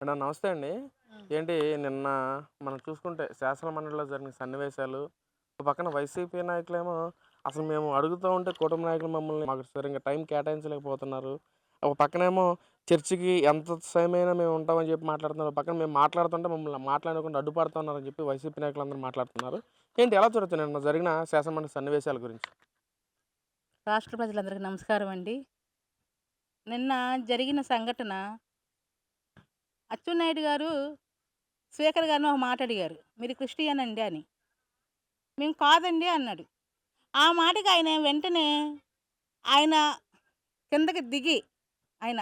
Madam నమస్తే అండి. హ్మ్. ఏంటి నిన్న మనం చూసుకుంటే శాసనమండలిలో జరిగిన సన్నివేశాలు, ఒక పక్కన వైసీపీ నాయకులేమో అసలు మేము అడుగుతూ ఉంటే కూటమి నాయకులు మమ్మల్ని మాకు సరింగా టైం కేటాయించలేకపోతున్నారు. ఒక పక్కనేమో చర్చకి ఎంత సమయమైనా మేము ఉంటామని చెప్పి మాట్లాడుతున్నారు. ఒక పక్కన మేము మాట్లాడుతుంటే మమ్మల్ని మాట్లాడకుండా అడ్డుపడుతున్నారని చెప్పి వైసీపీ నాయకులందరూ మాట్లాడుతున్నారు. ఏంటి ఎలా చూడొచ్చు నిన్న జరిగిన శాసనమండలి సన్నివేశాల గురించి? రాష్ట్ర ప్రజలందరికీ నమస్కారం అండి. నిన్న జరిగిన సంఘటన అచ్చెన్నాయుడు గారు స్పీకర్ గారిని ఒక మాట అడిగారు. "మీరు క్రిస్టియన్ అండి" అని. "మేము కాదండి" అన్నాడు. ఆ మాటకి ఆయన వెంటనే ఆయన కిందకి దిగి ఆయన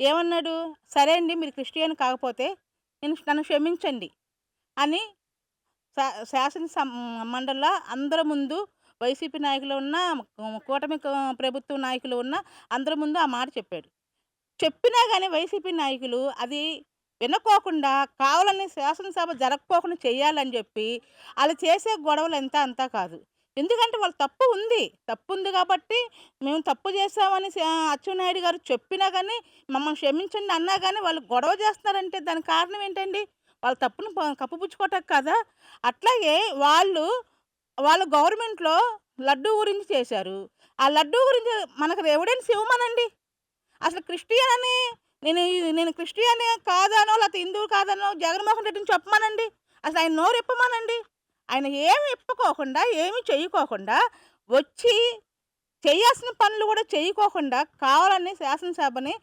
ఏమన్నాడు? "సరే అండి మీరు క్రిస్టియన్ కాకపోతే నన్ను క్షమించండి" అని శాసన మండలిలో అందరి ముందు వైసీపీ నాయకులు ఉన్న, కూటమి ప్రభుత్వం నాయకులు ఉన్న అందరి ముందు ఆ మాట చెప్పాడు. చెప్పినా గాని వైసీపీ నాయకులు అది వినకోకుండా కావాలని శాసనసభ జరగకపోకుండా చేయాలని జెప్పి, ఆళ్ళు చేసే గొడవలు ఎంత అంతా కాదు. ఎందుకంటే వాళ్ళ తప్పు ఉంది. తప్పుంది గాబట్టి మేము తప్పు చేశామని అచ్చెన్నాయుడు గారు చెప్పినా గాని, మమ్మల్ని క్షమించండి అన్నా గాని వాళ్ళు గొడవ చేస్తున్నారంటే దానికి కారణం ఏంటండి? వాళ్ళ తప్పుని కప్పిపుచ్చుకోవటానికి కదా! అట్లాగే వాళ్ళు గవర్నమెంట్‌లో లడ్డూ గురించి చేశారు. ఆ లడ్డూ గురించి మనకు ఎవిడెన్స్ ఇవ్వమనండి. అసలు క్రిస్టియన్ అని నేను క్రిస్టియన్ కాదనో, లేతే హిందువు కాదనో జగన్‌మోహన్ రెడ్డిని చెప్పమనండి. అసలు ఆయన నోరిప్పమనండి. ఆయన ఏమి ఇప్పుకోకుండా, ఏమి చెయ్యకోకుండా, వచ్చి చేయాల్సిన పనులు గూడా చెయ్యకోకుండా, కావాలని శాసనసభని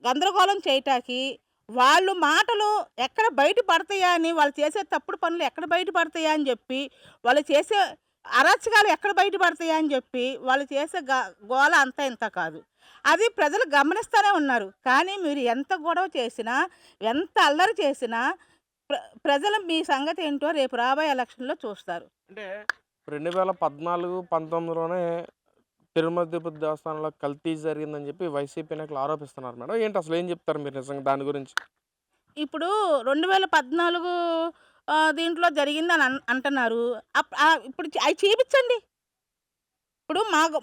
గందరగోళం చేయటాకి, వాళ్ళు మాటలు ఎక్కడ బయట పడతాయా అని, వాళ్ళు చేసే తప్పుడు పనులు ఎక్కడ బయట పడతాయా అని జెప్పి, వాళ్ళు చేసే అరాచకాలు ఎక్కడ బయట పడతాయా అని జెప్పి, వాళ్ళు చేసే గోల అంతా ఇంతా కాదు. అది ప్రజలు గమనిస్తానే ఉన్నారు. కానీ మీరు ఎంత గొడవ చేసినా, ఎంత అల్లరి చేసినా, ప్ర ప్రజలు మీ సంగతేంటో రేపు రాబోయే ఎలక్షన్‌లో చూస్తారు. అంటే 2014, 19లోనే తిరుమల తిరుపతి దేవస్థానంలో కల్తీ జరిగిందని చెప్పి వైసీపీ నాయకులు ఆరోపిస్తున్నారు మేడం. ఏంటి అసలు ఏం చెప్తారు మీరు నిజంగా దాని గురించి? ఇప్పుడు 2014 దీంట్లో జరిగిందని అంటున్నారు. ఇప్పుడు అయి చూపిచ్చండి. ఇప్పుడు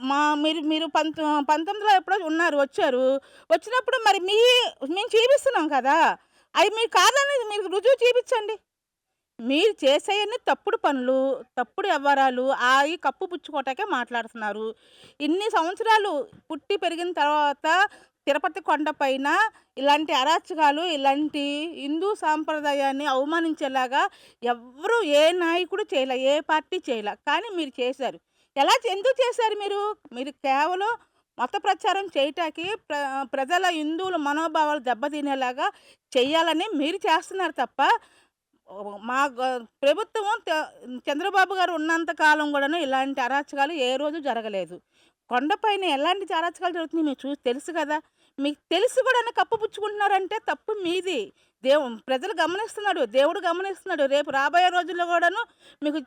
మా మీరు మీరు 19లో ఎప్పుడో ఉన్నారు, వచ్చారు. వచ్చినప్పుడు మరి మేము చూపిస్తున్నాం కదా! అయి మీరు కాదని మీరు రుజువు చూపిచ్చండి. మీరు చేసేయన్ని తప్పుడు పనులు, తప్పుడు వ్యవహారాలు అయి కప్పిపుచ్చుకోవటానికే మాట్లాడుతున్నారు. ఇన్ని సంవత్సరాలు పుట్టి పెరిగిన తర్వాత తిరుపతి కొండ పైన ఇలాంటి అరాచకాలు, ఇలాంటి హిందూ సాంప్రదాయాన్ని అవమానించేలాగా ఎవ్వరు ఏ నాయకుడు చేయలే. ఏ పార్టీ చేయలే. కానీ మీరు చేశారు. ఎందుకు చేశారు మీరు? మీరు కేవలం మత ప్రచారం చేయటానికి ప్రజల హిందువుల మనోభావాలు దెబ్బతినేలాగా చెయ్యాలని మీరు చేస్తున్నారు తప్ప మా ప్రభుత్వం చంద్రబాబు గారు ఉన్నంత కాలం గూడాను ఇలాంటి అరాచకాలు ఏ రోజు జరగలేదు. కొండపైన ఎలాంటి అరాచకాలు జరుగుతున్నాయి మీకు తెలుసు గదా! మీకు తెలిసి గూడాను కప్పిపుచ్చుకుంటున్నారంటే తప్పు మీది. ప్రజలు గమనిస్తున్నాడు. దేవుడు గమనిస్తున్నాడు. రేపు రాబోయే రోజుల్లో గూడాను మీకు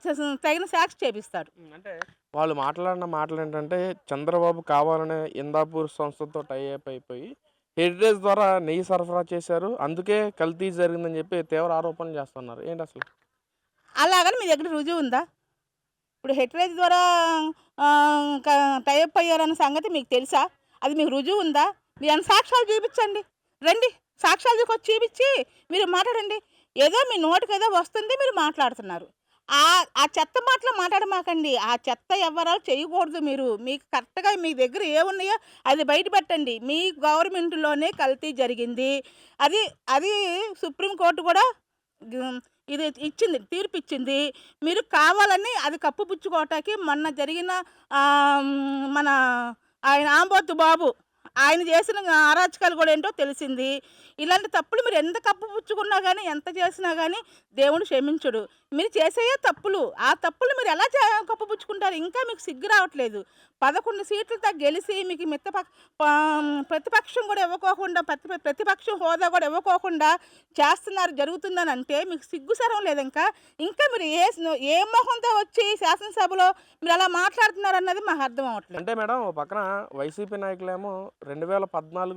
తగిన సాక్షి చేపిస్తాడు. అంటే వాళ్ళు మాట్లాడిన మాటలేంటంటే, చంద్రబాబు కావాలనే ఇందాపూర్ సంస్థతో టై అప్ అయిపోయి, హెరిటేజ్ ద్వారా నెయ్యి సరఫరా చేశారు. అందుకే కల్తీ జరిగిందని చెప్పి తీవ్ర ఆరోపణలు చేస్తున్నారు. ఏంటసలు? అలాగని మీ దగ్గర రుజువుందా? ఇప్పుడు హెరిటేజ్ ద్వారా టై అప్ అయ్యారన్న సంగతి మీకు తెలుసా? అది మీకు రుజువుందా? మీరేమన్నా సాక్ష్యాలు చూపిచ్చండి. రండి. సాక్ష్యాలు తీసుకొచ్చి చూపిచ్చి మీరు మాట్లాడండి. ఏదో మీ నోటికేదో వస్తుంది మీరు మాట్లాడుతున్నారు. ఆ చెత్త మాటలు మాట్లాడమాకండి. ఆ చెత్త యవ్వరాలు చేయకూడదు మీరు. మీకు కరెక్ట్‌గా మీ దగ్గర ఏమున్నాయో అది బయట పెట్టండి. మీ గవర్నమెంట్‌లోనే కల్తీ జరిగింది. అది అది సుప్రీం కోర్ట్ కూడా గ్ ఇది ఇచ్చింది. తీర్పిచ్చింది. మీరు కావాలని అది కప్పిపుచ్చుకోవటానికి మొన్న జరిగిన మన ఆయన ఆంబోతు బాబు ఆయన చేసిన అరాచకాలు కూడా ఏంటో తెలిసింది. ఇలాంటి తప్పులు మీరు ఎంత కప్పిపుచ్చుకున్నా గాని, ఎంత చేసినా గాని దేవుడు క్షమించడు. మీరు చేసేయే తప్పులు. ఆ తప్పులు మీరు ఎలా కప్పిపుచ్చుకుంటారు? ఇంకా మీకు సిగ్గు రావట్లేదు. 11 సీట్లతో గెలిసి మీకు ప్రతిపక్షం కూడా ఇవ్వకోకుండా ప్రతిపక్షం హోదా కూడా ఇవ్వకోకుండా చేస్తున్నారు, జరుగుతుందనంటే మీకు సిగ్గు శరం లేదింకా. ఇంకా మీరు ఏ మొహంతో వచ్చి శాసనసభలో మీరలా మాట్లాడుతున్నారన్నది మాకు అర్థం అవ్వట్లేదు. అంటే మేడం, ఓ పక్కన వైసీపీ నాయకులేమో 2014,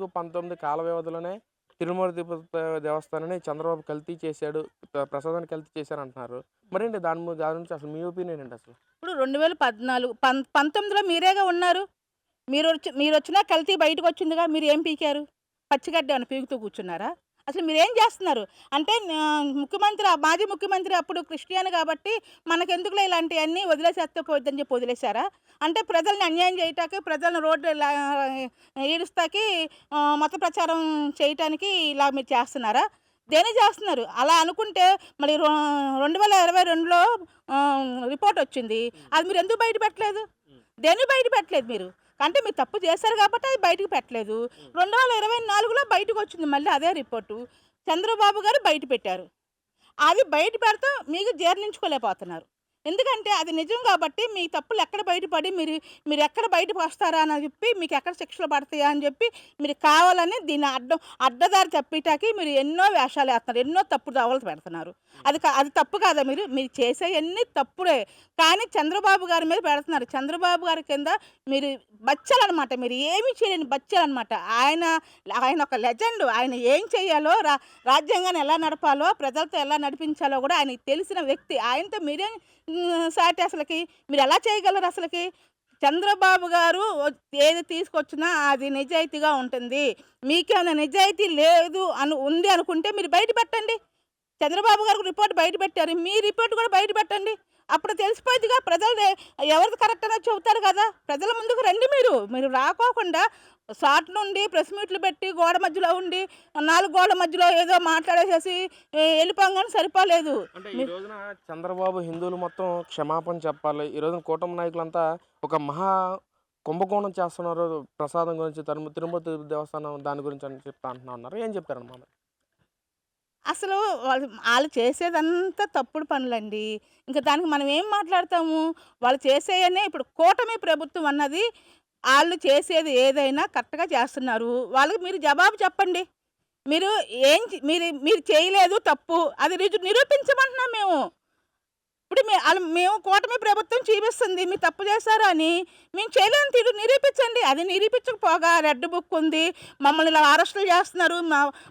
19 కాల వ్యవధిలోనే తిరుమల తిరుపతి దేవస్థానాన్ని చంద్రబాబు కల్తీ చేశాడు. ప్రసాదాన్ని కల్తీ చేశారంటున్నారు. మరేంటి దాని గురించి అసలు మీ ఒపీనియన్ ఏంటి అసలు? ఇప్పుడు 2014 19లో మీరేగా ఉన్నారు. మీరొచ్చినా కల్తీ బయటకొచ్చిందిగా. మీరు ఏం పీకారు? పచ్చిగడ్డి ఏమన్నా పీకుతూ కూర్చున్నారా? అసలు మీరేం చేస్తున్నారు? అంటే ముఖ్యమంత్రి మాజీ ముఖ్యమంత్రి అప్పుడు క్రిస్టియన్ కాబట్టి మనకెందుకులే ఇలాంటియన్నీ వదిలేసేస్తే పోద్దని చెప్పి వదిలేసారా? అంటే ప్రజల్ని అన్యాయం చేయటానికి, ప్రజలను రోడ్డు ఈడుస్తాకి మత ప్రచారం చేయటానికి ఇలా మీరు చేస్తున్నారా? దేనికి చేస్తున్నారు? అలా అనుకుంటే మరి 2022లో రిపోర్టొచ్చింది. అది మీరెందుకు బయట పెట్టలేదు? దేనికి బయట పెట్టలేదు మీరు? అంటే మీరు తప్పు చేశారు కాబట్టి అది బయటకు పెట్టలేదు. 2024లో బయటకొచ్చింది మళ్ళీ అదే రిపోర్టు. చంద్రబాబు గారు బయట పెట్టారు. అది బయట పెడితే మీకు జీర్ణించుకోలేకపోతున్నారు. ఎందుకంటే అది నిజం కాబట్టి మీ తప్పులు ఎక్కడ బయటపడి మీరెక్కడ బయటకు వస్తారా అని చెప్పి మీకెక్కడ శిక్షలు పడతాయా అని చెప్పి మీరు కావాలని దీన్ని అడ్డదారి తప్పిటాకి మీరు ఎన్నో వేషాలేస్తున్నారు. ఎన్నో తప్పుడు దావలు పెడుతున్నారు. అది తప్పు కాదా మీరు చేసేయన్నీ తప్పుడే. కానీ చంద్రబాబు గారి మీద పెడుతున్నారు. చంద్రబాబు గారి కింద మీరు బచ్చలనమాట. మీరు ఏమీ చేయలేని బచ్చలనమాట. ఆయన ఒక లెజెండ్. ఆయన ఏం చేయాలో రాజ్యాంగాన్ని ఎలా నడపాలో, ప్రజలతో ఎలా నడిపించాలో కూడా ఆయనకి తెలిసిన వ్యక్తి. ఆయనతో మీరేం సాటి అసలకి? మీరెలా చేయగలరు అసలకి? చంద్రబాబు గారు ఏది తీసుకొచ్చినా అది నిజాయితీగా ఉంటుంది. మీకేమైనా నిజాయితీ లేదు ఉంది అనుకుంటే మీరు బయట పెట్టండి. చంద్రబాబు గారు రిపోర్ట్ బయట పెట్టారు. మీ రిపోర్ట్ కూడా బయట పెట్టండి. అప్పుడు తెలిసిపోద్దిగా ప్రజలు ఎవరిది కరెక్ట్ అనేది చెబుతారు కదా! ప్రజల ముందుకు రండి మీరు రాకోకుండా సాట్ నుండి ప్రెస్ మీట్లు పెట్టి గోడ మధ్యలో ఉండి 4 గోడల మధ్యలో ఏదో మాట్లాడేసేసి వెళ్ళిపోగానే సరిపోలేదు. అంటే ఈ రోజున చంద్రబాబు హిందువులు మొత్తం క్షమాపణ చెప్పాలి. ఈ రోజున కూటమి నాయకులంతా ఒక మహా కుంభకోణం చేస్తున్నారు. ప్రసాదం గురించి తిరుపతి దేవస్థానం దాని గురించి అని చెప్తా అంటున్నారు. ఏం చెప్తారన్నమాట? అసలు వాళ్ళు చేసేదంతా తప్పుడు పనులండి. ఇంక దానికి మనం ఏం మాట్లాడతాము? వాళ్ళు చేసేయనే ఇప్పుడు కూటమి ప్రభుత్వం అన్నది ఆళ్ళు చేసేది ఏదైనా కరెక్ట్‌గా చేస్తున్నారు. వాళ్ళకి మీరు జవాబు చెప్పండి. మీరు ఏం మీరు చేయలేదు తప్పు. అది నిరూపించమంటున్నాం మేము. ఇప్పుడు మేము కూటమి ప్రభుత్వం చూపిస్తుంది మీరు తప్పు చేశారు అని. మేము చేయలేదని నిరూపించండి. అది నిరూపించకపోగా రెడ్ బుక్ ఉంది. మమ్మల్ని ఇలా అరెస్టులు చేస్తున్నారు.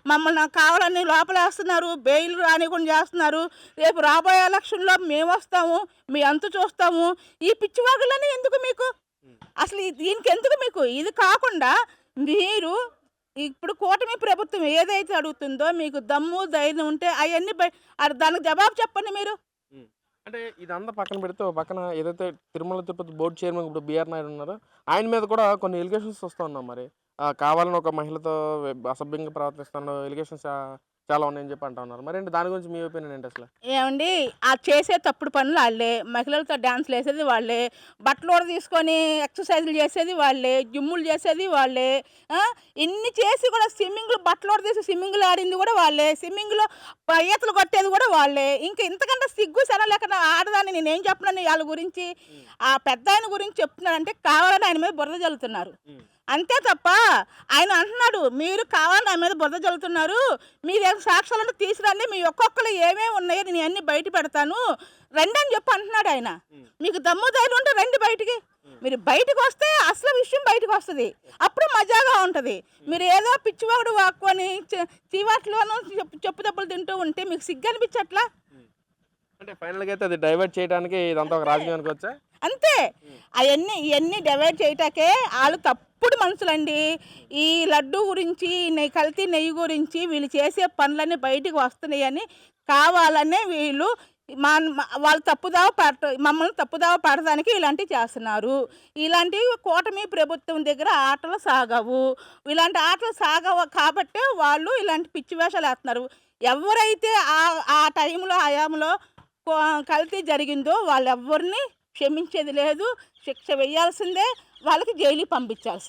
మమ్మల్ని కావాలని లోపలేస్తున్నారు. బెయిల్ రానివ్వకుండా చేస్తున్నారు. రేపు రాబోయే ఎలక్షన్‌లో మేమొస్తాము. మీ అంతు చూస్తాము. ఈ పిచ్చివాగులన్నీ ఎందుకు మీకు? అసలు దీనికెందుకు మీకు? ఇది కాకుండా మీరు ఇప్పుడు కూటమి ప్రభుత్వం ఏదైతే అడుగుతుందో మీకు దమ్ము, ధైర్యం ఉంటే అయన్నీ దానికి జవాబు చెప్పండి మీరు. అంటే ఇదంతా పక్కన పెడితే, ఓ పక్కన ఏదైతే తిరుమల తిరుపతి బోర్డు చైర్మన్ ఇప్పుడు బిఆర్ నాయుడు ఉన్నారో, ఆయన మీద కూడా కొన్ని ఎలిగేషన్స్ వస్తూ ఉన్నాయి మరి. కావాలని ఒక మహిళతో అసభ్యంగా ప్రవర్తిస్తున్న ఎలిగేషన్స్ చాలా ఉన్నాయని చెప్పి అంటా ఉన్నారు. మరేంటి దాని గురించి మీ ఒపీనియన్ ఏంటి అసలు? ఏవండీ చేసే తప్పుడు పనులు ఆళ్ళే. మహిళలతో డాన్స్‌లేసేది వాళ్ళే. బట్టలు తీసుకొని ఎక్సర్‌సైజులు చేసేది వాళ్ళే. జిమ్ములు చేసేది వాళ్ళే. ఇన్ని చేసి కూడా బట్టలు తీసి స్విమ్మింగ్‌లో ఆడింది కూడా వాళ్ళే. స్విమ్మింగ్‌లో ఈతలు కొట్టేది కూడా వాళ్ళే. ఇంక ఇంతకంటే సిగ్గు శరం లేకుండా ఆడదాన్ని నేనేం చెప్పనని ఆళ్ళ గురించి. ఆ పెద్దాయన గురించి చెప్తున్నానంటే కావాలని ఆయన మీద బురద జల్లుతున్నారు. అంతే తప్ప ఆయన అంటున్నాడు మీరు కావాలని నా మీద బురద జల్లుతున్నారు. మీ దగ్గర సాక్ష్యాలుంటే తీసుకురండి. మీ ఒక్కొక్కరు ఏమేమి ఉన్నాయో నేను అన్నీ బయట పెడతాను. రండి అని చెప్పి అంటున్నాడు ఆయన. మీకు దమ్ము ధైర్యం ఉంటే రండి బయటికి. మీరు బయటకు వస్తే అసలు విషయం బయటకు వస్తుంది. అప్పుడు మజాగా ఉంటుంది. మీరు ఏదో పిచ్చివాగుడు వాక్కొని చీవాట్లోనూ చెప్పు దెబ్బలు తింటూ ఉంటే మీకు సిగ్గు అనిపించట్లా? అంటే ఫైనల్‌గా అయితే అది డైవర్ట్ చేయడానికి ఇదంతా ఒక రాజకీయం అనుకోవచ్చా? అంతే. ఇయన్నీ డివైడ్ చేయటాకే ఆళ్ళు తప్పుడు మనుషులండి. ఈ లడ్డు గురించి, కల్తీ నెయ్యి గురించి వీళ్ళు చేసే పనులన్నీ బయటికి వస్తున్నాయని కావాలనే వీళ్ళు వాళ్ళు మమ్మల్ని తప్పుదావ పడడానికి ఇలాంటివి చేస్తున్నారు. ఇలాంటివి కూటమి ప్రభుత్వం దగ్గర ఆటలు సాగవు. ఇలాంటి ఆటలు సాగవు కాబట్టే వాళ్ళు ఇలాంటి పిచ్చి వేషాలు వేస్తున్నారు. ఎవరైతే ఆ టైంలో హయాంలో కల్తీ జరిగిందో వాళ్ళెవ్వరిని క్షమించేది లేదు. శిక్ష వేయాల్సిందే. వాళ్ళకి జైలుకి పంపించాల్సిందే.